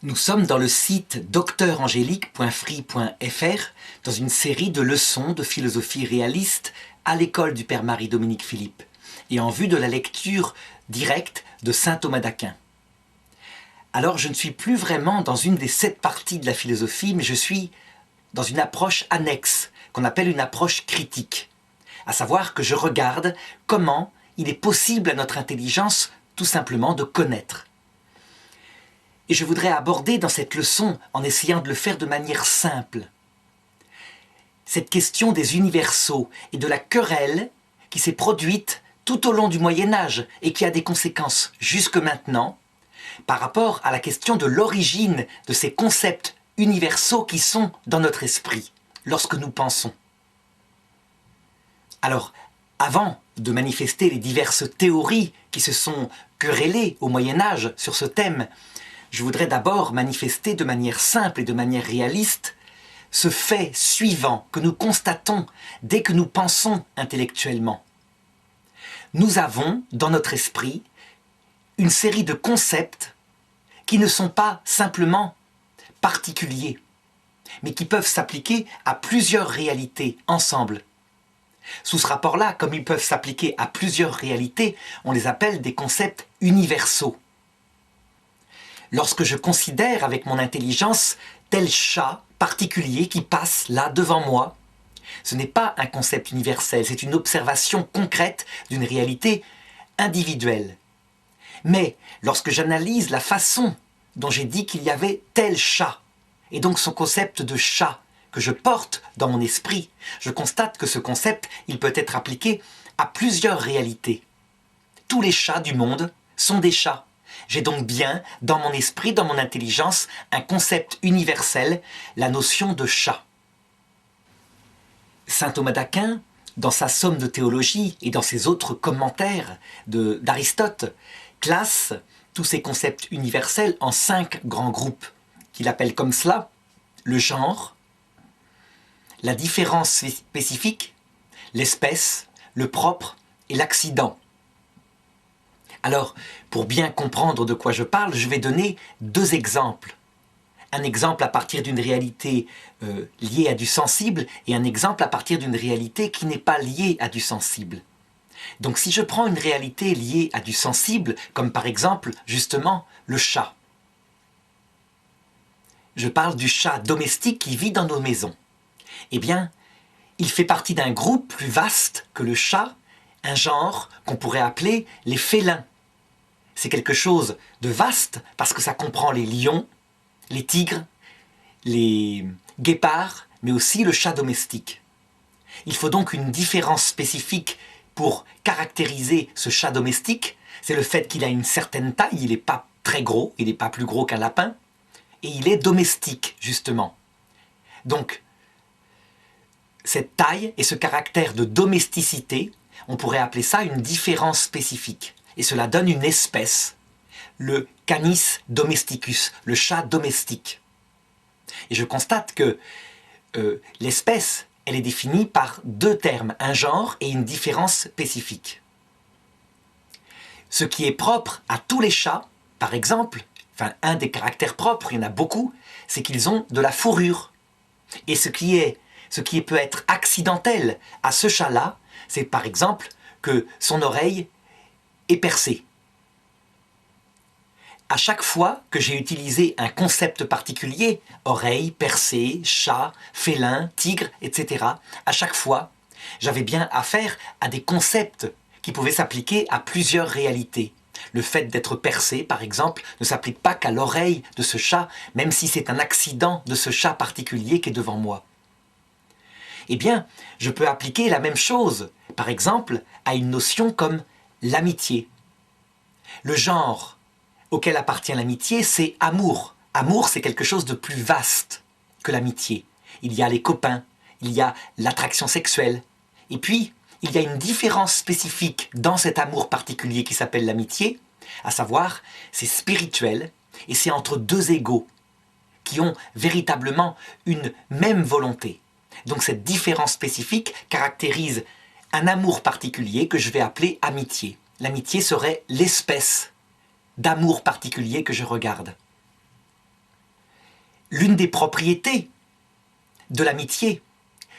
Nous sommes dans le site docteurangélique.free.fr dans une série de leçons de philosophie réaliste à l'école du Père Marie-Dominique Philippe et en vue de la lecture directe de saint Thomas d'Aquin. Alors je ne suis plus vraiment dans une des 7 parties de la philosophie, mais je suis dans une approche annexe qu'on appelle une approche critique, à savoir que je regarde comment il est possible à notre intelligence tout simplement de connaître. Et je voudrais aborder dans cette leçon, en essayant de le faire de manière simple, cette question des universaux et de la querelle qui s'est produite tout au long du Moyen-Âge et qui a des conséquences jusque maintenant par rapport à la question de l'origine de ces concepts universaux qui sont dans notre esprit lorsque nous pensons. Alors, avant de manifester les diverses théories qui se sont querellées au Moyen-Âge sur ce thème, je voudrais d'abord manifester de manière simple et de manière réaliste ce fait suivant que nous constatons dès que nous pensons intellectuellement. Nous avons dans notre esprit une série de concepts qui ne sont pas simplement particuliers, mais qui peuvent s'appliquer à plusieurs réalités ensemble. Sous ce rapport-là, comme ils peuvent s'appliquer à plusieurs réalités, on les appelle des concepts universaux. Lorsque je considère avec mon intelligence tel chat particulier qui passe là devant moi, ce n'est pas un concept universel, c'est une observation concrète d'une réalité individuelle. Mais lorsque j'analyse la façon dont j'ai dit qu'il y avait tel chat, et donc son concept de chat que je porte dans mon esprit, je constate que ce concept, il peut être appliqué à plusieurs réalités. Tous les chats du monde sont des chats. J'ai donc bien, dans mon esprit, dans mon intelligence, un concept universel, la notion de chat. Saint Thomas d'Aquin, dans sa Somme de théologie et dans ses autres commentaires d'Aristote, classe tous ces concepts universels en 5 grands groupes, qu'il appelle comme cela le genre, la différence spécifique, l'espèce, le propre et l'accident. Alors, pour bien comprendre de quoi je parle, je vais donner 2 exemples. Un exemple à partir d'une réalité liée à du sensible et un exemple à partir d'une réalité qui n'est pas liée à du sensible. Donc si je prends une réalité liée à du sensible, comme par exemple, justement, le chat. Je parle du chat domestique qui vit dans nos maisons. Eh bien, il fait partie d'un groupe plus vaste que le chat, un genre qu'on pourrait appeler les félins. C'est quelque chose de vaste parce que ça comprend les lions, les tigres, les guépards, mais aussi le chat domestique. Il faut donc une différence spécifique pour caractériser ce chat domestique. C'est le fait qu'il a une certaine taille, il n'est pas très gros, il n'est pas plus gros qu'un lapin, et il est domestique, justement. Donc, cette taille et ce caractère de domesticité, on pourrait appeler ça une différence spécifique. Et cela donne une espèce, le Canis domesticus, le chat domestique. Et je constate que l'espèce, elle est définie par 2 termes, un genre et une différence spécifique. Ce qui est propre à tous les chats, par exemple, un des caractères propres, il y en a beaucoup, c'est qu'ils ont de la fourrure. Et ce qui peut être accidentel à ce chat-là, c'est par exemple que son oreille est percée. À chaque fois que j'ai utilisé un concept particulier, oreille, percée, chat, félin, tigre, etc., à chaque fois, j'avais bien affaire à des concepts qui pouvaient s'appliquer à plusieurs réalités. Le fait d'être percé, par exemple, ne s'applique pas qu'à l'oreille de ce chat, même si c'est un accident de ce chat particulier qui est devant moi. Eh bien, je peux appliquer la même chose, par exemple, à une notion comme l'amitié. Le genre auquel appartient l'amitié, c'est amour. Amour, c'est quelque chose de plus vaste que l'amitié. Il y a les copains, il y a l'attraction sexuelle. Et puis, il y a une différence spécifique dans cet amour particulier qui s'appelle l'amitié, à savoir, c'est spirituel et c'est entre 2 égaux qui ont véritablement une même volonté. Donc cette différence spécifique caractérise un amour particulier que je vais appeler amitié. L'amitié serait l'espèce d'amour particulier que je regarde. l'une des propriétés de l'amitié,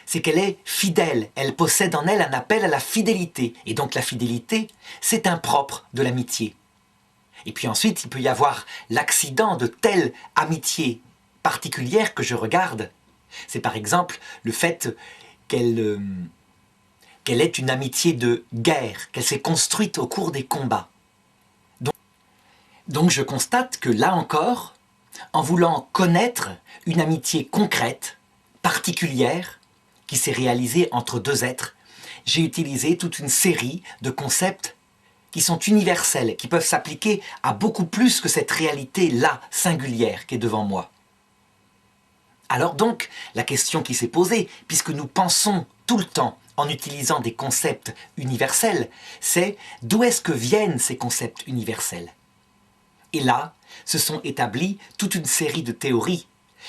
c'est qu'elle est fidèle, elle possède en elle un appel à la fidélité. Et donc la fidélité, c'est un propre de l'amitié. Et puis ensuite, il peut y avoir l'accident de telle amitié particulière que je regarde. C'est par exemple le fait qu'elle est une amitié de guerre, qu'elle s'est construite au cours des combats. Donc je constate que là encore, en voulant connaître une amitié concrète, particulière, qui s'est réalisée entre deux êtres, j'ai utilisé toute une série de concepts qui sont universels, qui peuvent s'appliquer à beaucoup plus que cette réalité-là, singulière, qui est devant moi. Alors donc, la question qui s'est posée, puisque nous pensons tout le temps en utilisant des concepts universels, c'est d'où est-ce que viennent ces concepts universels? Et là, se sont établies toute une série de théories.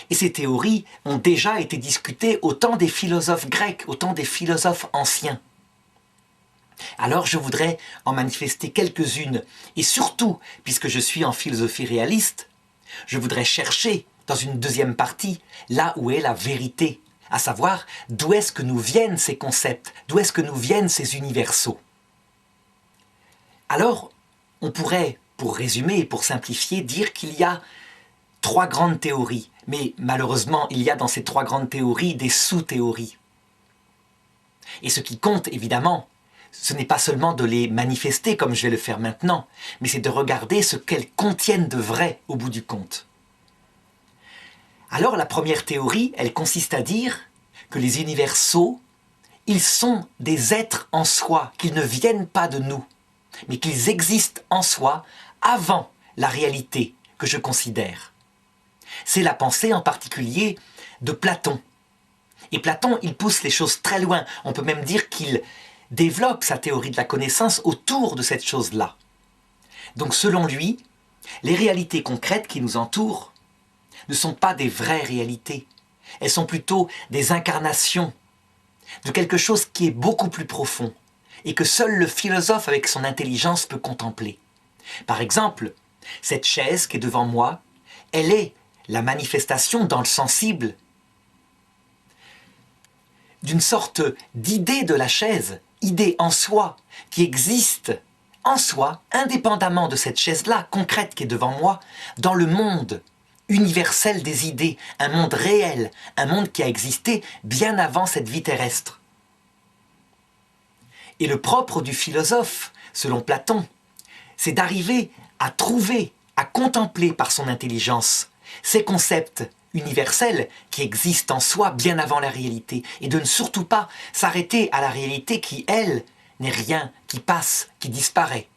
Et ces théories ont déjà été discutées au temps des philosophes grecs, au temps des philosophes anciens. Alors je voudrais en manifester quelques-unes, et surtout, puisque je suis en philosophie réaliste, je voudrais chercher, dans une deuxième partie, là où est la vérité, à savoir d'où est-ce que nous viennent ces concepts, d'où est-ce que nous viennent ces universaux. Alors, on pourrait, pour résumer et pour simplifier, dire qu'il y a trois grandes théories, mais malheureusement, il y a dans ces trois grandes théories des sous-théories. Et ce qui compte, évidemment, ce n'est pas seulement de les manifester comme je vais le faire maintenant, mais c'est de regarder ce qu'elles contiennent de vrai au bout du compte. Alors la première théorie, elle consiste à dire que les universaux, ils sont des êtres en soi, qu'ils ne viennent pas de nous, mais qu'ils existent en soi avant la réalité que je considère. C'est la pensée en particulier de Platon. Et Platon, il pousse les choses très loin. On peut même dire qu'il développe sa théorie de la connaissance autour de cette chose-là. Donc selon lui, les réalités concrètes qui nous entourent ne sont pas des vraies réalités. Elles sont plutôt des incarnations de quelque chose qui est beaucoup plus profond et que seul le philosophe avec son intelligence peut contempler. Par exemple, cette chaise qui est devant moi, elle est la manifestation dans le sensible d'une sorte d'idée de la chaise, idée en soi, qui existe en soi, indépendamment de cette chaise-là, concrète qui est devant moi, dans le monde universel des idées, un monde réel, un monde qui a existé bien avant cette vie terrestre. Et le propre du philosophe, selon Platon, c'est d'arriver à trouver, à contempler par son intelligence ces concepts universels qui existent en soi bien avant la réalité, et de ne surtout pas s'arrêter à la réalité qui, elle, n'est rien, qui passe, qui disparaît.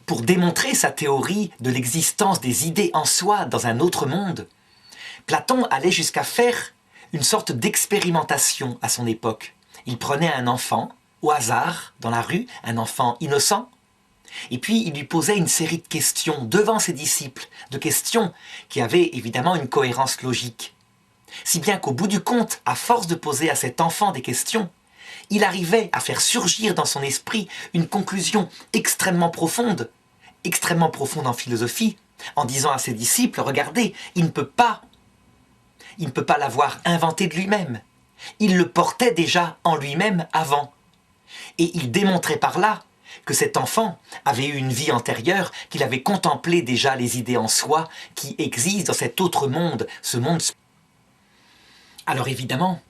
Pour démontrer sa théorie de l'existence des idées en soi dans un autre monde, Platon allait jusqu'à faire une sorte d'expérimentation à son époque. Il prenait un enfant, au hasard, dans la rue, un enfant innocent, et puis il lui posait une série de questions devant ses disciples, de questions qui avaient évidemment une cohérence logique. Si bien qu'au bout du compte, à force de poser à cet enfant des questions, il arrivait à faire surgir dans son esprit une conclusion extrêmement profonde en philosophie, en disant à ses disciples, regardez, il ne peut pas l'avoir inventé de lui-même. Il le portait déjà en lui-même avant. Et il démontrait par là que cet enfant avait eu une vie antérieure, qu'il avait contemplé déjà les idées en soi qui existent dans cet autre monde, ce monde. Alors évidemment,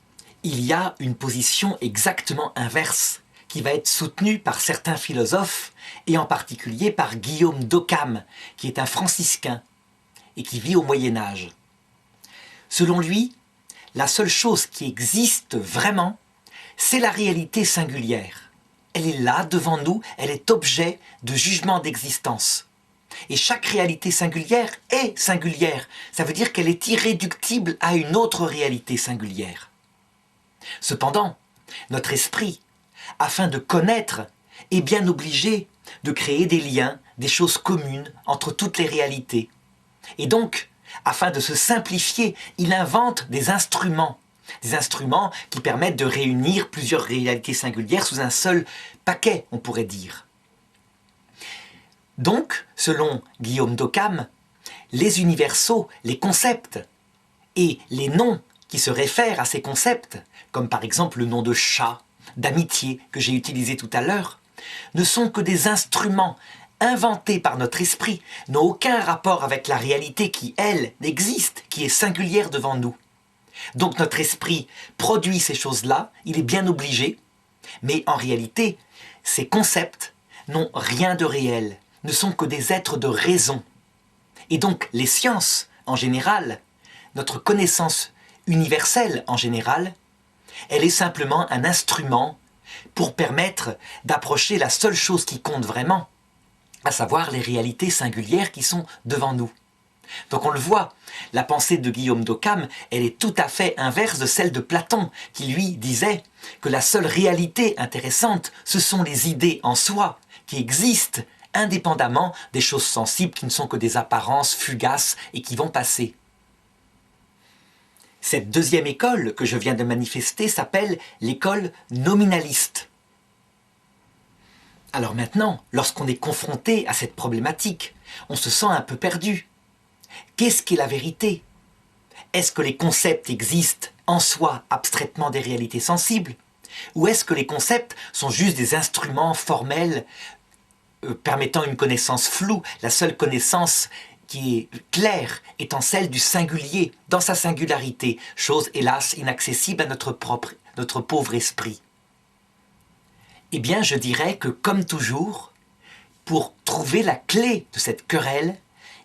il y a une position exactement inverse qui va être soutenue par certains philosophes, et en particulier par Guillaume d'Occam, qui est un franciscain et qui vit au Moyen-Âge. Selon lui, la seule chose qui existe vraiment, c'est la réalité singulière. Elle est là, devant nous, elle est objet de jugement d'existence. Et chaque réalité singulière est singulière. Ça veut dire qu'elle est irréductible à une autre réalité singulière. Cependant, notre esprit, afin de connaître, est bien obligé de créer des liens, des choses communes entre toutes les réalités. Et donc, afin de se simplifier, il invente des instruments qui permettent de réunir plusieurs réalités singulières sous un seul paquet, on pourrait dire. Donc, selon Guillaume d'Occam, les universaux, les concepts, et les noms qui se réfèrent à ces concepts, comme par exemple le nom de chat, d'amitié que j'ai utilisé tout à l'heure, ne sont que des instruments inventés par notre esprit, n'ont aucun rapport avec la réalité qui, elle, existe, qui est singulière devant nous. Donc notre esprit produit ces choses-là, il est bien obligé, mais en réalité, ces concepts n'ont rien de réel, ne sont que des êtres de raison. Et donc les sciences, en général, notre connaissance universelle en général, elle est simplement un instrument pour permettre d'approcher la seule chose qui compte vraiment, à savoir les réalités singulières qui sont devant nous. Donc on le voit, la pensée de Guillaume d'Occam, elle est tout à fait inverse de celle de Platon, qui lui disait que la seule réalité intéressante, ce sont les idées en soi, qui existent indépendamment des choses sensibles qui ne sont que des apparences fugaces et qui vont passer. Cette deuxième école que je viens de manifester s'appelle l'école nominaliste. Alors maintenant, lorsqu'on est confronté à cette problématique, on se sent un peu perdu. Qu'est-ce qu'est la vérité? Est-ce que les concepts existent en soi abstraitement des réalités sensibles? Ou est-ce que les concepts sont juste des instruments formels permettant une connaissance floue? La seule connaissance qui est claire étant celle du singulier, dans sa singularité, chose hélas inaccessible à notre pauvre esprit. Eh bien, je dirais que, comme toujours, pour trouver la clé de cette querelle,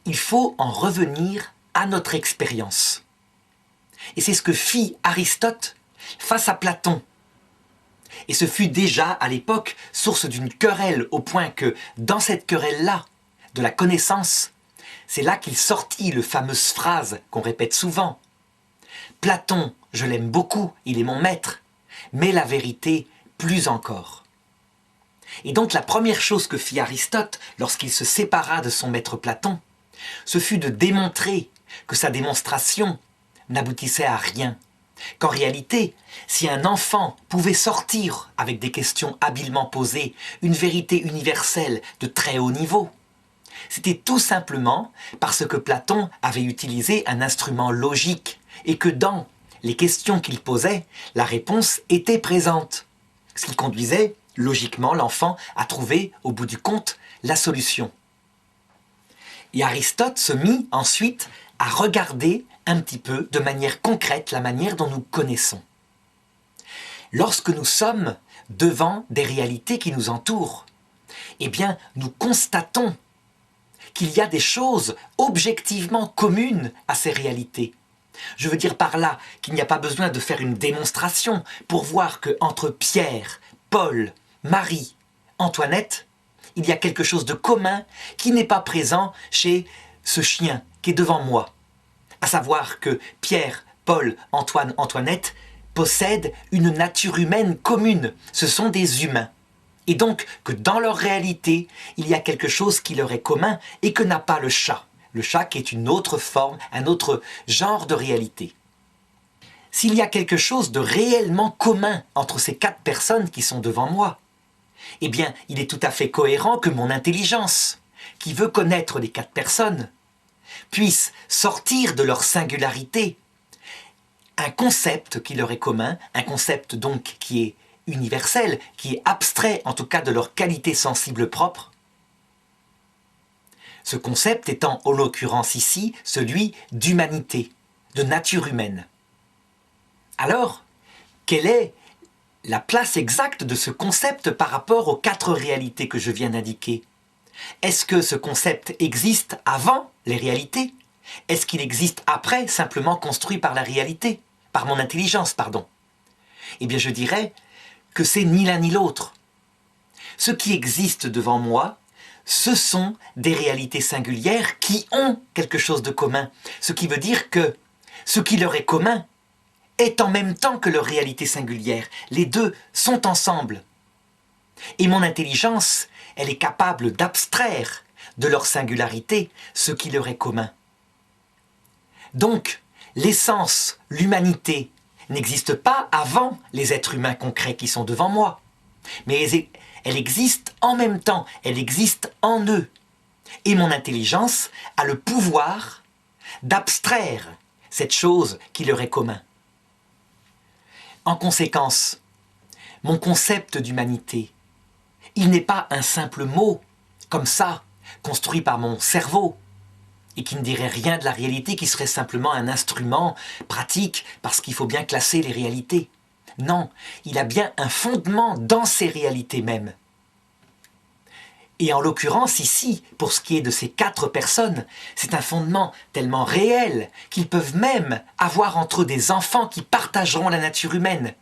il faut en revenir à notre expérience. Et c'est ce que fit Aristote face à Platon. Et ce fut déjà, à l'époque, source d'une querelle, au point que, dans cette querelle-là, de la connaissance, c'est là qu'il sortit la fameuse phrase qu'on répète souvent. « Platon, je l'aime beaucoup, il est mon maître, mais la vérité, plus encore. » Et donc la première chose que fit Aristote lorsqu'il se sépara de son maître Platon, ce fut de démontrer que sa démonstration n'aboutissait à rien. Qu'en réalité, si un enfant pouvait sortir avec des questions habilement posées une vérité universelle de très haut niveau, c'était tout simplement parce que Platon avait utilisé un instrument logique et que dans les questions qu'il posait, la réponse était présente. Ce qui conduisait logiquement l'enfant à trouver, au bout du compte, la solution. Et Aristote se mit ensuite à regarder un petit peu, de manière concrète, la manière dont nous connaissons. Lorsque nous sommes devant des réalités qui nous entourent, eh bien, nous constatons qu'il y a des choses objectivement communes à ces réalités. Je veux dire par là qu'il n'y a pas besoin de faire une démonstration pour voir qu'entre Pierre, Paul, Marie, Antoinette, il y a quelque chose de commun qui n'est pas présent chez ce chien qui est devant moi. À savoir que Pierre, Paul, Antoine, Antoinette possèdent une nature humaine commune. Ce sont des humains. Et donc que dans leur réalité, il y a quelque chose qui leur est commun et que n'a pas le chat. Le chat qui est une autre forme, un autre genre de réalité. S'il y a quelque chose de réellement commun entre ces quatre personnes qui sont devant moi, eh bien, il est tout à fait cohérent que mon intelligence, qui veut connaître les quatre personnes, puisse sortir de leur singularité un concept qui leur est commun, un concept donc qui est universel, qui est abstrait en tout cas de leur qualité sensible propre. Ce concept étant en l'occurrence ici celui d'humanité, de nature humaine. Alors, quelle est la place exacte de ce concept par rapport aux quatre réalités que je viens d'indiquer? Est-ce que ce concept existe avant les réalités? Est-ce qu'il existe après, simplement construit par la réalité? Par mon intelligence, pardon. Eh bien, je dirais que c'est ni l'un ni l'autre. Ce qui existe devant moi, ce sont des réalités singulières qui ont quelque chose de commun. Ce qui veut dire que ce qui leur est commun est en même temps que leur réalité singulière. Les deux sont ensemble. Et mon intelligence, elle est capable d'abstraire de leur singularité ce qui leur est commun. Donc, l'essence, l'humanité, n'existe pas avant les êtres humains concrets qui sont devant moi. Mais elle existe en même temps, elle existe en eux. Et mon intelligence a le pouvoir d'abstraire cette chose qui leur est commun. En conséquence, mon concept d'humanité, il n'est pas un simple mot, comme ça, construit par mon cerveau, et qui ne dirait rien de la réalité, qui serait simplement un instrument pratique, parce qu'il faut bien classer les réalités. Non, il a bien un fondement dans ces réalités mêmes. Et en l'occurrence ici, pour ce qui est de ces 4 personnes, c'est un fondement tellement réel qu'ils peuvent même avoir entre eux des enfants qui partageront la nature humaine.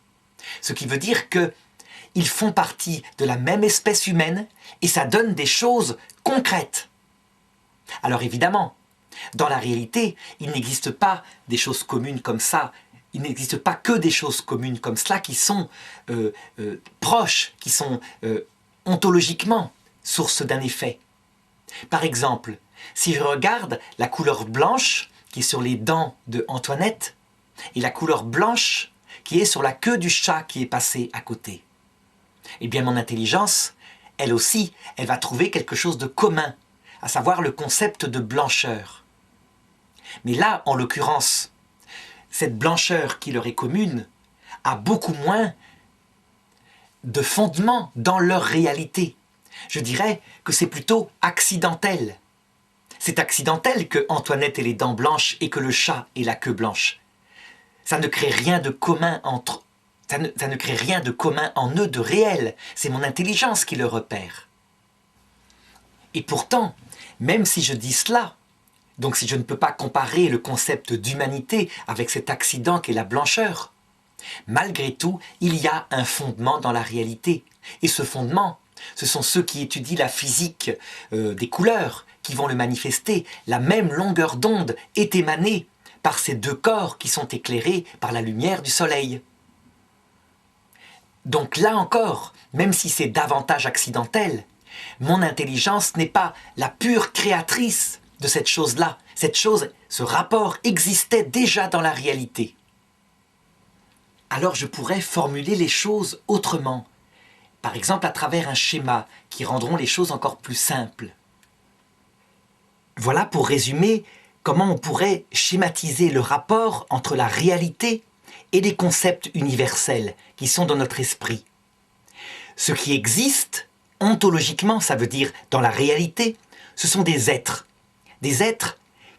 Ce qui veut dire qu'ils font partie de la même espèce humaine et ça donne des choses concrètes. Alors évidemment, dans la réalité, il n'existe pas des choses communes comme ça. Il n'existe pas que des choses communes comme cela qui sont proches, qui sont ontologiquement source d'un effet. Par exemple, si je regarde la couleur blanche qui est sur les dents de Antoinette et la couleur blanche qui est sur la queue du chat qui est passé à côté, eh bien mon intelligence, elle aussi, elle va trouver quelque chose de commun, à savoir le concept de blancheur. Mais là, en l'occurrence, cette blancheur qui leur est commune a beaucoup moins de fondement dans leur réalité. Je dirais que c'est plutôt accidentel. C'est accidentel que Antoinette ait les dents blanches et que le chat ait la queue blanche. Ça ne crée rien de commun entre ça ne crée rien de commun en eux de réel. C'est mon intelligence qui le repère. Et pourtant, même si je dis cela, donc si je ne peux pas comparer le concept d'humanité avec cet accident qu'est la blancheur, malgré tout, il y a un fondement dans la réalité. Et ce fondement, ce sont ceux qui étudient la physique des couleurs, qui vont le manifester. La même longueur d'onde est émanée par ces 2 corps qui sont éclairés par la lumière du soleil. Donc là encore, même si c'est davantage accidentel, mon intelligence n'est pas la pure créatrice de cette chose-là. Cette chose, ce rapport existait déjà dans la réalité. Alors je pourrais formuler les choses autrement. Par exemple à travers un schéma qui rendront les choses encore plus simples. Voilà pour résumer comment on pourrait schématiser le rapport entre la réalité et les concepts universels qui sont dans notre esprit. Ce qui existe, ontologiquement, ça veut dire dans la réalité, ce sont des êtres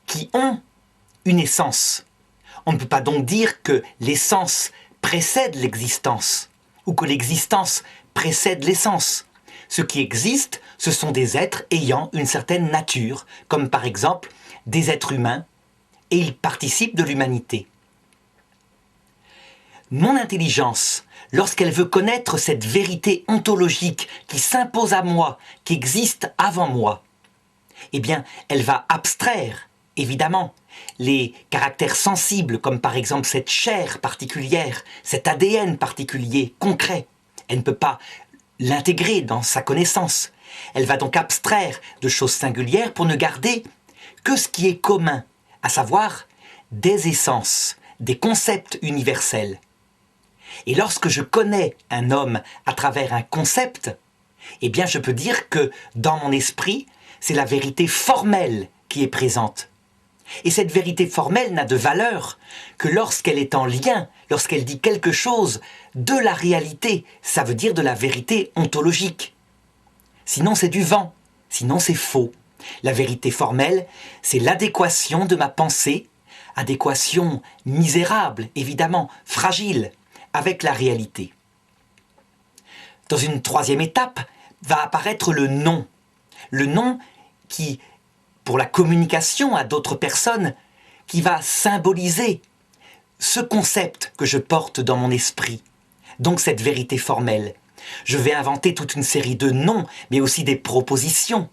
qui ont une essence. On ne peut pas donc dire que l'essence précède l'existence ou que l'existence précède l'essence. Ce qui existe, ce sont des êtres ayant une certaine nature, comme par exemple des êtres humains, et ils participent de l'humanité. Mon intelligence, lorsqu'elle veut connaître cette vérité ontologique qui s'impose à moi, qui existe avant moi, eh bien, elle va abstraire, évidemment, les caractères sensibles, comme par exemple cette chair particulière, cet ADN particulier, concret. Elle ne peut pas l'intégrer dans sa connaissance. Elle va donc abstraire de choses singulières pour ne garder que ce qui est commun, à savoir des essences, des concepts universels. Et lorsque je connais un homme à travers un concept, eh bien je peux dire que dans mon esprit, c'est la vérité formelle qui est présente. Et cette vérité formelle n'a de valeur que lorsqu'elle est en lien, lorsqu'elle dit quelque chose de la réalité, ça veut dire de la vérité ontologique. Sinon c'est du vent, sinon c'est faux. La vérité formelle, c'est l'adéquation de ma pensée, adéquation misérable, évidemment, fragile, avec la réalité. Dans une 3e étape, va apparaître le nom. Le nom qui, pour la communication à d'autres personnes, qui va symboliser ce concept que je porte dans mon esprit. Donc cette vérité formelle. Je vais inventer toute une série de noms, mais aussi des propositions.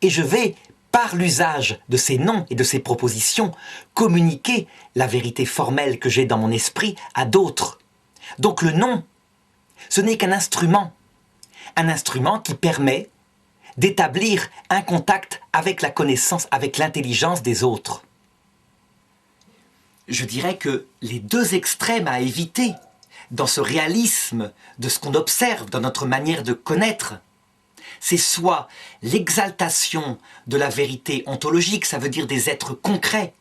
Et je vais, par l'usage de ces noms et de ces propositions, communiquer la vérité formelle que j'ai dans mon esprit à d'autres. Donc le nom, ce n'est qu'un instrument qui permet d'établir un contact avec la connaissance, avec l'intelligence des autres. Je dirais que les 2 extrêmes à éviter dans ce réalisme de ce qu'on observe dans notre manière de connaître, c'est soit l'exaltation de la vérité ontologique, ça veut dire des êtres concrets,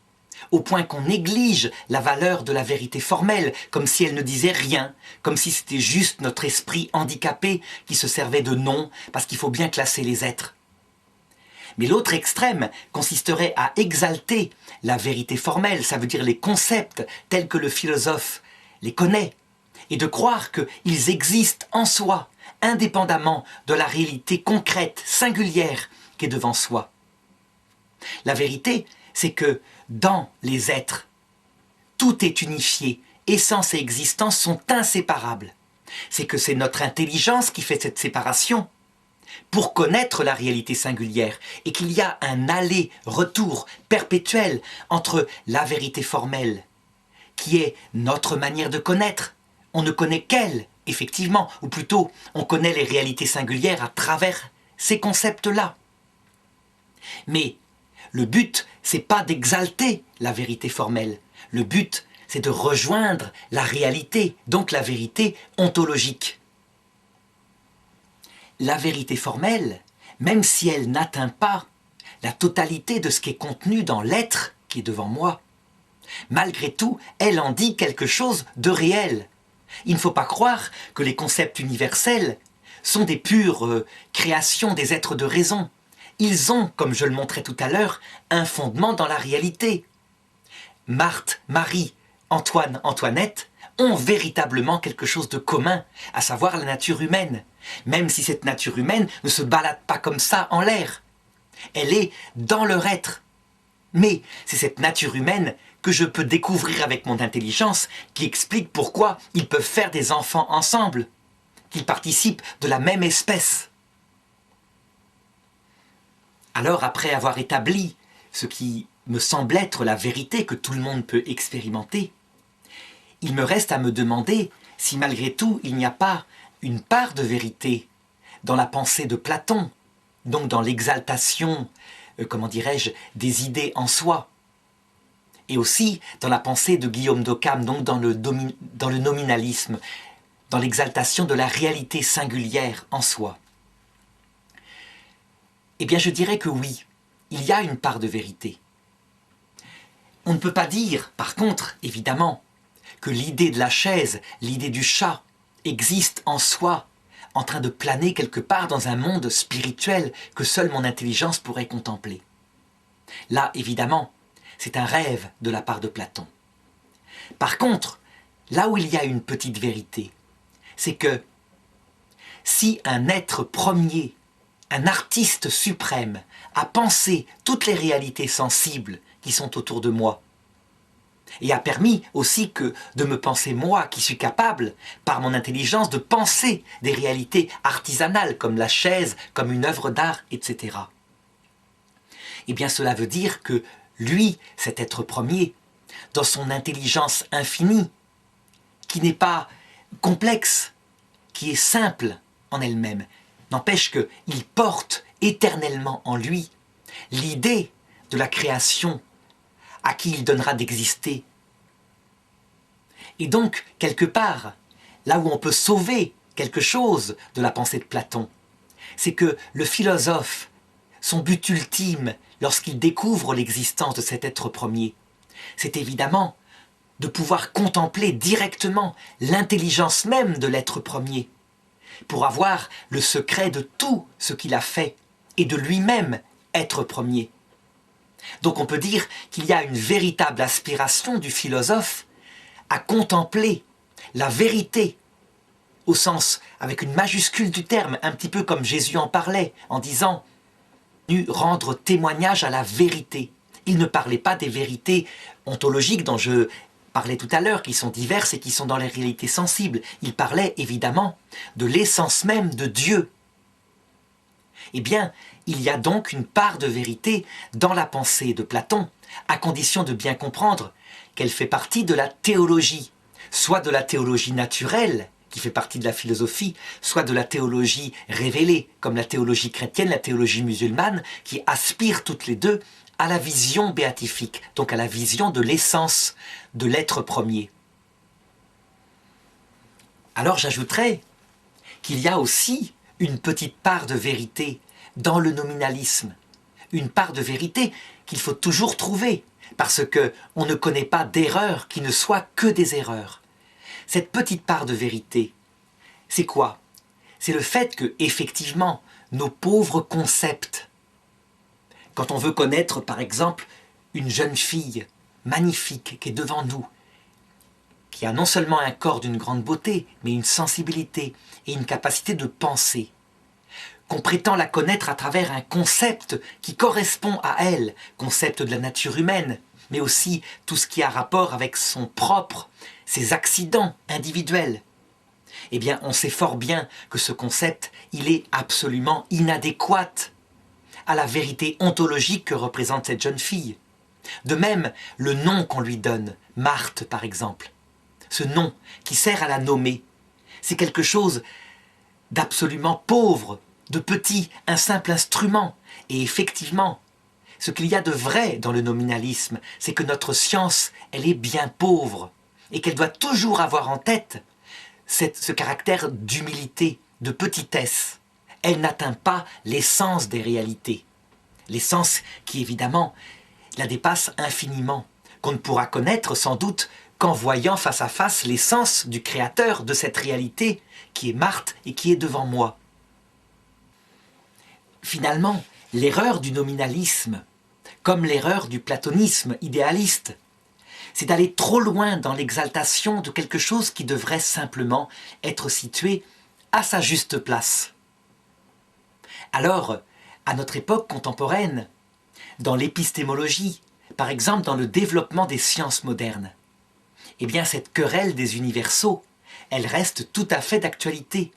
au point qu'on néglige la valeur de la vérité formelle, comme si elle ne disait rien, comme si c'était juste notre esprit handicapé qui se servait de nom, parce qu'il faut bien classer les êtres. Mais l'autre extrême consisterait à exalter la vérité formelle, ça veut dire les concepts tels que le philosophe les connaît, et de croire qu'ils existent en soi, indépendamment de la réalité concrète, singulière, qui est devant soi. La vérité, c'est que dans les êtres, tout est unifié, essence et existence sont inséparables. C'est que c'est notre intelligence qui fait cette séparation pour connaître la réalité singulière et qu'il y a un aller-retour perpétuel entre la vérité formelle, qui est notre manière de connaître. On ne connaît qu'elle, effectivement, ou plutôt, on connaît les réalités singulières à travers ces concepts-là. Mais le but, c'est pas d'exalter la vérité formelle. Le but, c'est de rejoindre la réalité, donc la vérité ontologique. La vérité formelle, même si elle n'atteint pas la totalité de ce qui est contenu dans l'être qui est devant moi, malgré tout, elle en dit quelque chose de réel. Il ne faut pas croire que les concepts universels sont des pures créations des êtres de raison. Ils ont, comme je le montrais tout à l'heure, un fondement dans la réalité. Marthe, Marie, Antoine, Antoinette ont véritablement quelque chose de commun, à savoir la nature humaine, même si cette nature humaine ne se balade pas comme ça en l'air. Elle est dans leur être. Mais c'est cette nature humaine que je peux découvrir avec mon intelligence qui explique pourquoi ils peuvent faire des enfants ensemble, qu'ils participent de la même espèce. Alors, après avoir établi ce qui me semble être la vérité que tout le monde peut expérimenter, il me reste à me demander si malgré tout il n'y a pas une part de vérité dans la pensée de Platon, donc dans l'exaltation, comment dirais-je, des idées en soi, et aussi dans la pensée de Guillaume d'Occam, donc dans le nominalisme, dans l'exaltation de la réalité singulière en soi. Eh bien, je dirais que oui, il y a une part de vérité. On ne peut pas dire, par contre, évidemment, que l'idée de la chaise, l'idée du chat, existe en soi, en train de planer quelque part dans un monde spirituel que seule mon intelligence pourrait contempler. Là, évidemment, c'est un rêve de la part de Platon. Par contre, là où il y a une petite vérité, c'est que si un être premier, un artiste suprême, a pensé toutes les réalités sensibles qui sont autour de moi, et a permis aussi que de me penser moi qui suis capable, par mon intelligence, de penser des réalités artisanales comme la chaise, comme une œuvre d'art, etc. Eh bien cela veut dire que lui, cet être premier, dans son intelligence infinie, qui n'est pas complexe, qui est simple en elle-même, n'empêche qu'il porte éternellement en lui l'idée de la création à qui il donnera d'exister. Et donc, quelque part, là où on peut sauver quelque chose de la pensée de Platon, c'est que le philosophe, son but ultime, lorsqu'il découvre l'existence de cet être premier, c'est évidemment de pouvoir contempler directement l'intelligence même de l'être premier, pour avoir le secret de tout ce qu'il a fait, et de lui-même être premier. Donc on peut dire qu'il y a une véritable aspiration du philosophe à contempler la vérité, au sens, avec une majuscule du terme, un petit peu comme Jésus en parlait, en disant « rendre témoignage à la vérité ». Il ne parlait pas des vérités ontologiques dont je parlais tout à l'heure, qui sont diverses et qui sont dans les réalités sensibles. Il parlait évidemment de l'essence même de Dieu. Eh bien, il y a donc une part de vérité dans la pensée de Platon, à condition de bien comprendre qu'elle fait partie de la théologie, soit de la théologie naturelle, qui fait partie de la philosophie, soit de la théologie révélée, comme la théologie chrétienne, la théologie musulmane, qui aspirent toutes les deux à la vision béatifique, donc à la vision de l'essence de l'être premier. Alors j'ajouterais qu'il y a aussi une petite part de vérité dans le nominalisme, une part de vérité qu'il faut toujours trouver, parce qu'on ne connaît pas d'erreur qui ne soit que des erreurs. Cette petite part de vérité, c'est quoi? C'est le fait que, effectivement, nos pauvres concepts, quand on veut connaître, par exemple, une jeune fille magnifique qui est devant nous, qui a non seulement un corps d'une grande beauté, mais une sensibilité et une capacité de penser, qu'on prétend la connaître à travers un concept qui correspond à elle, concept de la nature humaine, mais aussi tout ce qui a rapport avec son propre, ses accidents individuels. Eh bien, on sait fort bien que ce concept, il est absolument inadéquat à la vérité ontologique que représente cette jeune fille. De même, le nom qu'on lui donne, Marthe par exemple, ce nom qui sert à la nommer, c'est quelque chose d'absolument pauvre, de petit, un simple instrument. Et effectivement, ce qu'il y a de vrai dans le nominalisme, c'est que notre science, elle est bien pauvre, et qu'elle doit toujours avoir en tête ce caractère d'humilité, de petitesse. Elle n'atteint pas l'essence des réalités. L'essence qui, évidemment, la dépasse infiniment, qu'on ne pourra connaître sans doute qu'en voyant face à face l'essence du créateur de cette réalité qui est Marthe et qui est devant moi. Finalement, l'erreur du nominalisme, comme l'erreur du platonisme idéaliste, c'est d'aller trop loin dans l'exaltation de quelque chose qui devrait simplement être situé à sa juste place. Alors, à notre époque contemporaine, dans l'épistémologie, par exemple dans le développement des sciences modernes, eh bien cette querelle des universaux, elle reste tout à fait d'actualité.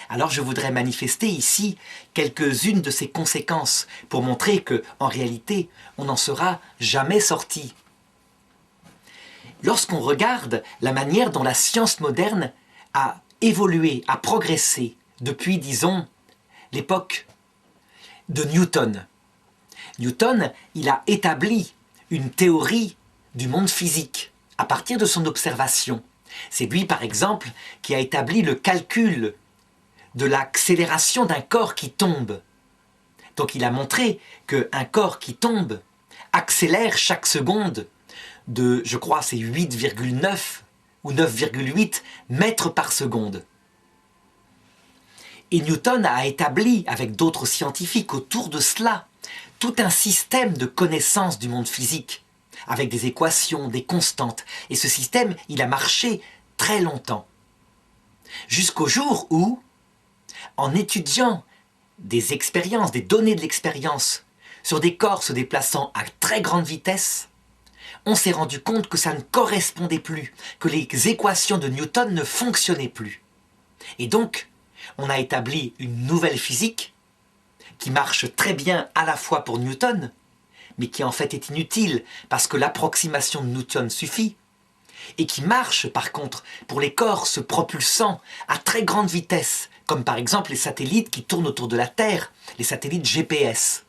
Alors je voudrais manifester ici quelques-unes de ces conséquences pour montrer que, en réalité, on n'en sera jamais sorti. Lorsqu'on regarde la manière dont la science moderne a évolué, a progressé depuis, disons, l'époque de Newton. Newton, il a établi une théorie du monde physique à partir de son observation. C'est lui, par exemple, qui a établi le calcul de l'accélération d'un corps qui tombe. Donc il a montré qu'un corps qui tombe accélère chaque seconde de, je crois, c'est 8,9 ou 9,8 mètres par seconde. Et Newton a établi, avec d'autres scientifiques autour de cela, tout un système de connaissance du monde physique, avec des équations, des constantes. Et ce système, il a marché très longtemps. Jusqu'au jour où, en étudiant des expériences, des données de l'expérience, sur des corps se déplaçant à très grande vitesse, on s'est rendu compte que ça ne correspondait plus, que les équations de Newton ne fonctionnaient plus. Et donc, on a établi une nouvelle physique qui marche très bien à la fois pour Newton, mais qui en fait est inutile parce que l'approximation de Newton suffit, et qui marche par contre pour les corps se propulsant à très grande vitesse, comme par exemple les satellites qui tournent autour de la Terre, les satellites GPS.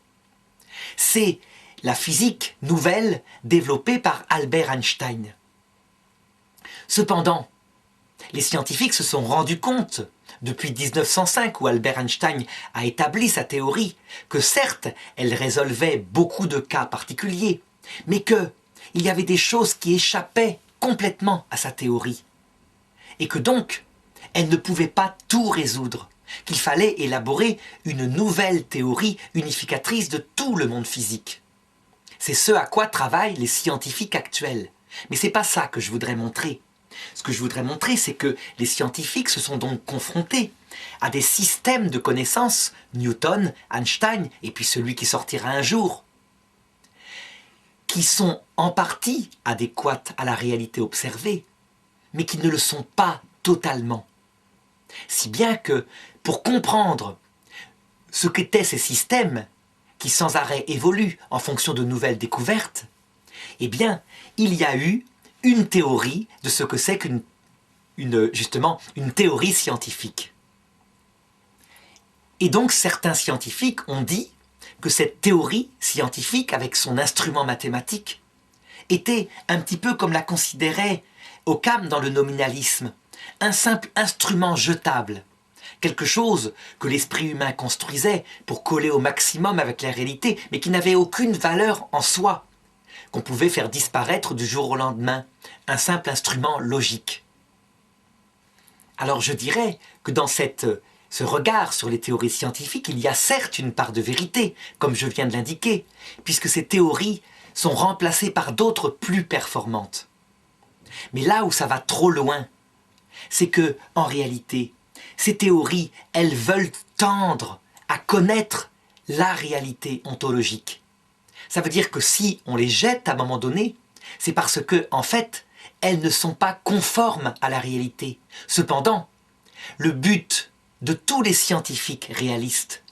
C'est la physique nouvelle développée par Albert Einstein. Cependant, les scientifiques se sont rendus compte, depuis 1905 où Albert Einstein a établi sa théorie, que certes, elle résolvait beaucoup de cas particuliers, mais qu'il y avait des choses qui échappaient complètement à sa théorie, et que donc, elle ne pouvait pas tout résoudre, qu'il fallait élaborer une nouvelle théorie unificatrice de tout le monde physique. C'est ce à quoi travaillent les scientifiques actuels. Mais ce n'est pas ça que je voudrais montrer. Ce que je voudrais montrer, c'est que les scientifiques se sont donc confrontés à des systèmes de connaissances, Newton, Einstein, et puis celui qui sortira un jour, qui sont en partie adéquates à la réalité observée, mais qui ne le sont pas totalement. Si bien que, pour comprendre ce qu'étaient ces systèmes, qui sans arrêt évoluent en fonction de nouvelles découvertes, eh bien, il y a eu une théorie de ce que c'est justement une théorie scientifique. Et donc certains scientifiques ont dit que cette théorie scientifique, avec son instrument mathématique, était un petit peu comme la considérait Occam dans le nominalisme, un simple instrument jetable, quelque chose que l'esprit humain construisait pour coller au maximum avec la réalité, mais qui n'avait aucune valeur en soi. qu'on pouvait faire disparaître du jour au lendemain, un simple instrument logique. Alors je dirais que dans ce regard sur les théories scientifiques, il y a certes une part de vérité, comme je viens de l'indiquer, puisque ces théories sont remplacées par d'autres plus performantes. Mais là où ça va trop loin, c'est que, en réalité, ces théories, elles veulent tendre à connaître la réalité ontologique. Ça veut dire que si on les jette à un moment donné, c'est parce que, en fait, elles ne sont pas conformes à la réalité. Cependant, le but de tous les scientifiques réalistes,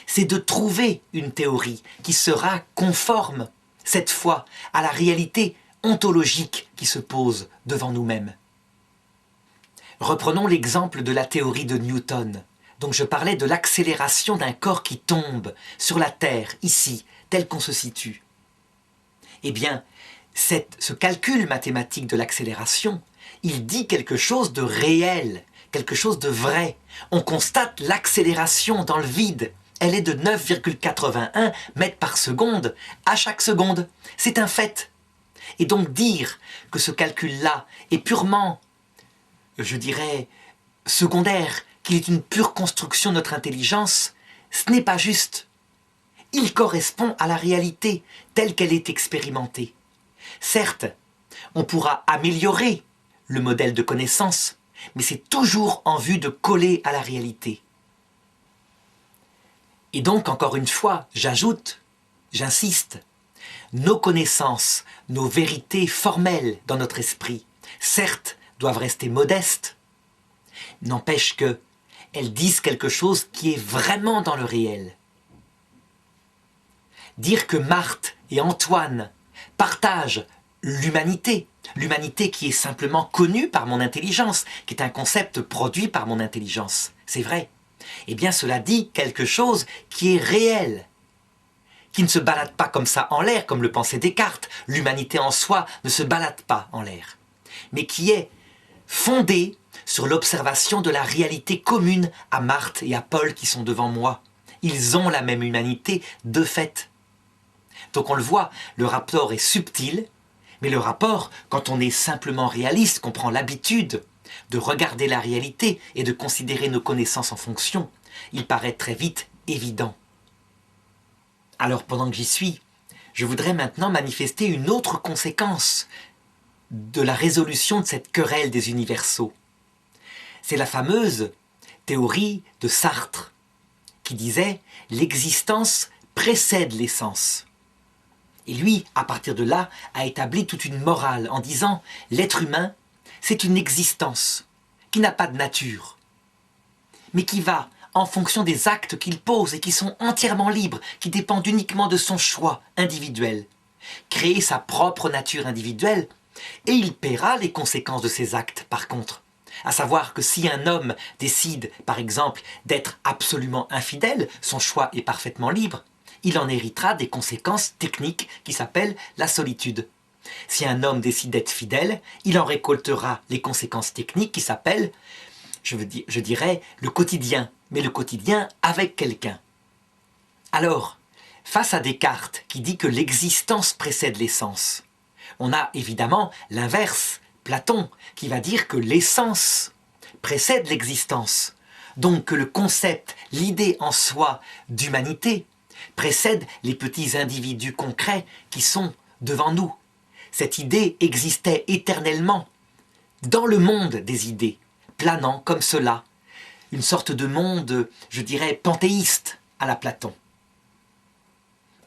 c'est de trouver une théorie qui sera conforme, cette fois, à la réalité ontologique qui se pose devant nous-mêmes. Reprenons l'exemple de la théorie de Newton. Donc je parlais de l'accélération d'un corps qui tombe sur la Terre, ici, tel qu'on se situe. Eh bien, ce calcul mathématique de l'accélération, il dit quelque chose de réel, quelque chose de vrai. On constate l'accélération dans le vide. Elle est de 9,81 mètres par seconde à chaque seconde. C'est un fait. Et donc dire que ce calcul-là est purement, je dirais, secondaire, qu'il est une pure construction de notre intelligence, ce n'est pas juste. Il correspond à la réalité telle qu'elle est expérimentée. Certes, on pourra améliorer le modèle de connaissance, mais c'est toujours en vue de coller à la réalité. Et donc, encore une fois, j'ajoute, j'insiste, nos connaissances, nos vérités formelles dans notre esprit, certes, doivent rester modestes, n'empêche qu'elles disent quelque chose qui est vraiment dans le réel. Dire que Marthe et Antoine partagent l'humanité, l'humanité qui est simplement connue par mon intelligence, qui est un concept produit par mon intelligence, c'est vrai. Eh bien, cela dit quelque chose qui est réel, qui ne se balade pas comme ça en l'air, comme le pensait Descartes. L'humanité en soi ne se balade pas en l'air, mais qui est fondée sur l'observation de la réalité commune à Marthe et à Paul qui sont devant moi. Ils ont la même humanité de fait. Donc on le voit, le rapport est subtil, mais le rapport, quand on est simplement réaliste, qu'on prend l'habitude de regarder la réalité et de considérer nos connaissances en fonction, il paraît très vite évident. Alors pendant que j'y suis, je voudrais maintenant manifester une autre conséquence de la résolution de cette querelle des universaux. C'est la fameuse théorie de Sartre, qui disait « l'existence précède l'essence ». Et lui, à partir de là, a établi toute une morale en disant « l'être humain, c'est une existence qui n'a pas de nature, mais qui va, en fonction des actes qu'il pose et qui sont entièrement libres, qui dépendent uniquement de son choix individuel, créer sa propre nature individuelle, et il paiera les conséquences de ses actes par contre. À savoir que si un homme décide, par exemple, d'être absolument infidèle, son choix est parfaitement libre, il en héritera des conséquences techniques qui s'appellent la solitude. Si un homme décide d'être fidèle, il en récoltera les conséquences techniques qui s'appellent, je dirais, le quotidien, mais le quotidien avec quelqu'un. Alors, face à Descartes qui dit que l'existence précède l'essence, on a évidemment l'inverse, Platon, qui va dire que l'essence précède l'existence, donc que le concept, l'idée en soi d'humanité, précède les petits individus concrets qui sont devant nous. Cette idée existait éternellement dans le monde des idées, planant comme cela, une sorte de monde, je dirais, panthéiste à la Platon.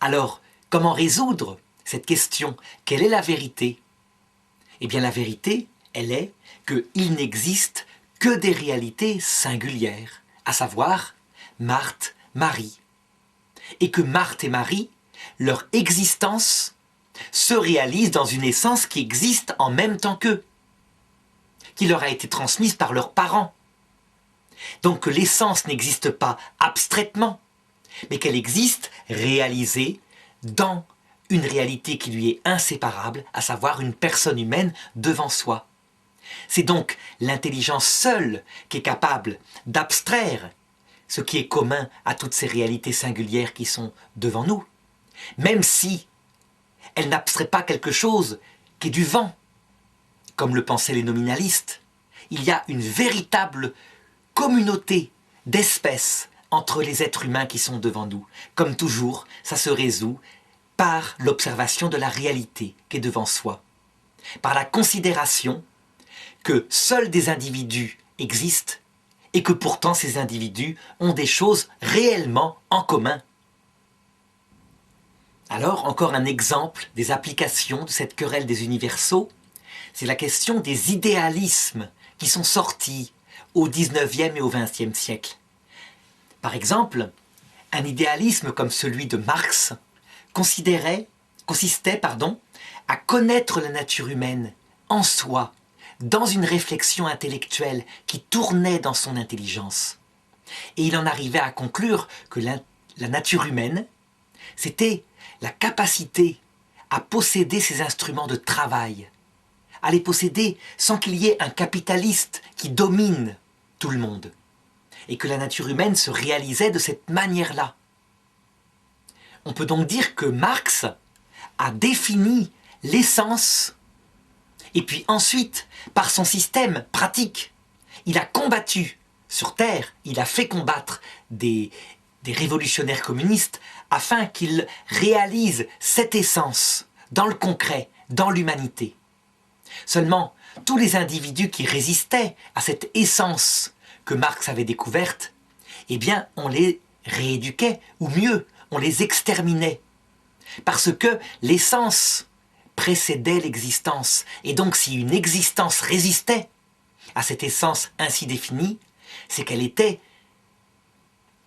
Alors, comment résoudre cette question? Quelle est la vérité? Eh bien, la vérité, elle est qu'il n'existe que des réalités singulières, à savoir Marthe, Marie. Et que Marthe et Marie, leur existence se réalise dans une essence qui existe en même temps qu'eux, qui leur a été transmise par leurs parents. Donc que l'essence n'existe pas abstraitement, mais qu'elle existe réalisée dans une réalité qui lui est inséparable, à savoir une personne humaine devant soi. C'est donc l'intelligence seule qui est capable d'abstraire ce qui est commun à toutes ces réalités singulières qui sont devant nous, même si elle n'abstrait pas quelque chose qui est du vent, comme le pensaient les nominalistes. Il y a une véritable communauté d'espèces entre les êtres humains qui sont devant nous. Comme toujours, ça se résout par l'observation de la réalité qui est devant soi, par la considération que seuls des individus existent et que pourtant ces individus ont des choses réellement en commun. Alors, encore un exemple des applications de cette querelle des universaux, c'est la question des idéalismes qui sont sortis au XIXe et au XXe siècle. Par exemple, un idéalisme comme celui de Marx consistait à connaître la nature humaine en soi, dans une réflexion intellectuelle qui tournait dans son intelligence. Et il en arrivait à conclure que la nature humaine, c'était la capacité à posséder ses instruments de travail, à les posséder sans qu'il y ait un capitaliste qui domine tout le monde, et que la nature humaine se réalisait de cette manière-là. On peut donc dire que Marx a défini l'essence, et puis ensuite, par son système pratique, il a combattu sur Terre, il a fait combattre des révolutionnaires communistes afin qu'ils réalisent cette essence dans le concret, dans l'humanité. Seulement, tous les individus qui résistaient à cette essence que Marx avait découverte, eh bien, on les rééduquait, ou mieux, on les exterminait. Parce que l'essence précédait l'existence. Et donc, si une existence résistait à cette essence ainsi définie, c'est qu'elle était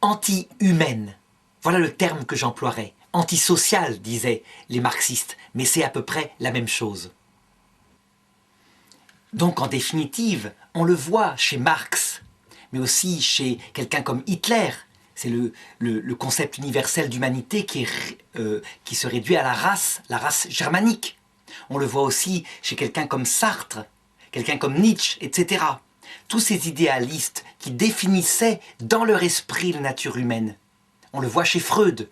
anti-humaine. Voilà le terme que j'emploierais. Antisociale, disaient les marxistes, mais c'est à peu près la même chose. Donc, en définitive, on le voit chez Marx, mais aussi chez quelqu'un comme Hitler. C'est le concept universel d'humanité qui se réduit à la race germanique. On le voit aussi chez quelqu'un comme Sartre, quelqu'un comme Nietzsche, etc. Tous ces idéalistes qui définissaient dans leur esprit la nature humaine. On le voit chez Freud,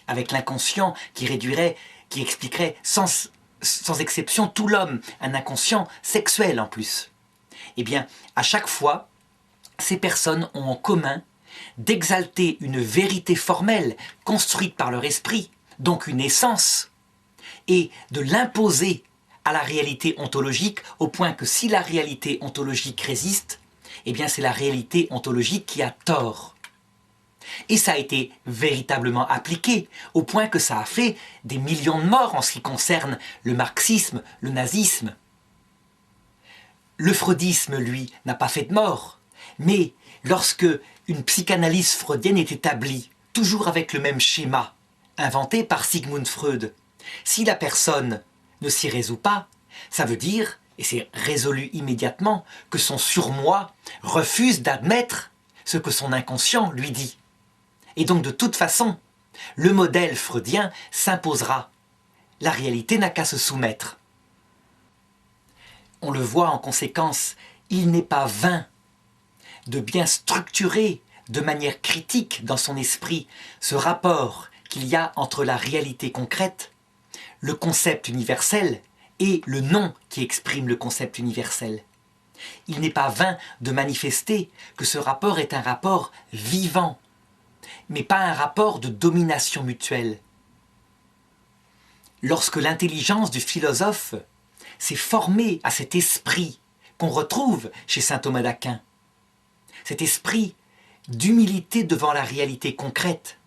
avec l'inconscient qui expliquerait sans exception tout l'homme, un inconscient sexuel en plus. Eh bien, à chaque fois, ces personnes ont en commun d'exalter une vérité formelle construite par leur esprit, donc une essence, et de l'imposer à la réalité ontologique au point que si la réalité ontologique résiste, eh bien c'est la réalité ontologique qui a tort. Et ça a été véritablement appliqué, au point que ça a fait des millions de morts en ce qui concerne le marxisme, le nazisme. Le freudisme, lui, n'a pas fait de mort, mais lorsque une psychanalyse freudienne est établie, toujours avec le même schéma, inventé par Sigmund Freud, si la personne ne s'y résout pas, ça veut dire, et c'est résolu immédiatement, que son surmoi refuse d'admettre ce que son inconscient lui dit. Et donc de toute façon, le modèle freudien s'imposera. La réalité n'a qu'à se soumettre. On le voit en conséquence, il n'est pas vain de bien structurer de manière critique dans son esprit ce rapport qu'il y a entre la réalité concrète, le concept universel et le nom qui exprime le concept universel. Il n'est pas vain de manifester que ce rapport est un rapport vivant, mais pas un rapport de domination mutuelle. Lorsque l'intelligence du philosophe s'est formée à cet esprit qu'on retrouve chez saint Thomas d'Aquin, cet esprit d'humilité devant la réalité concrète,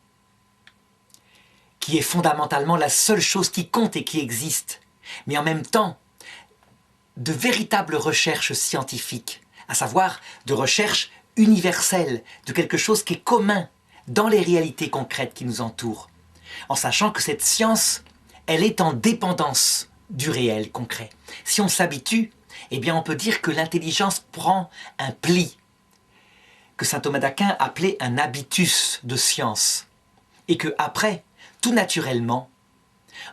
qui est fondamentalement la seule chose qui compte et qui existe, mais en même temps de véritables recherches scientifiques, à savoir de recherches universelles, de quelque chose qui est commun dans les réalités concrètes qui nous entourent, en sachant que cette science, elle est en dépendance du réel concret. Si on s'habitue, eh bien on peut dire que l'intelligence prend un pli, que saint Thomas d'Aquin appelait un habitus de science, et que après, tout naturellement,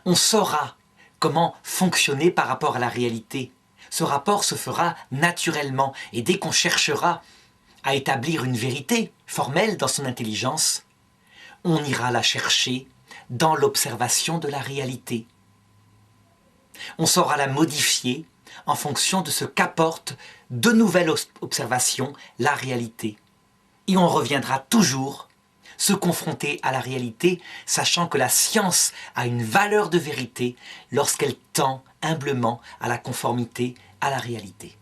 on saura comment fonctionner par rapport à la réalité. Ce rapport se fera naturellement, et dès qu'on cherchera à établir une vérité formelle dans son intelligence, on ira la chercher dans l'observation de la réalité. On saura la modifier en fonction de ce qu'apporte de nouvelles observations, la réalité. Et on reviendra toujours se confronter à la réalité, sachant que la science a une valeur de vérité lorsqu'elle tend humblement à la conformité à la réalité.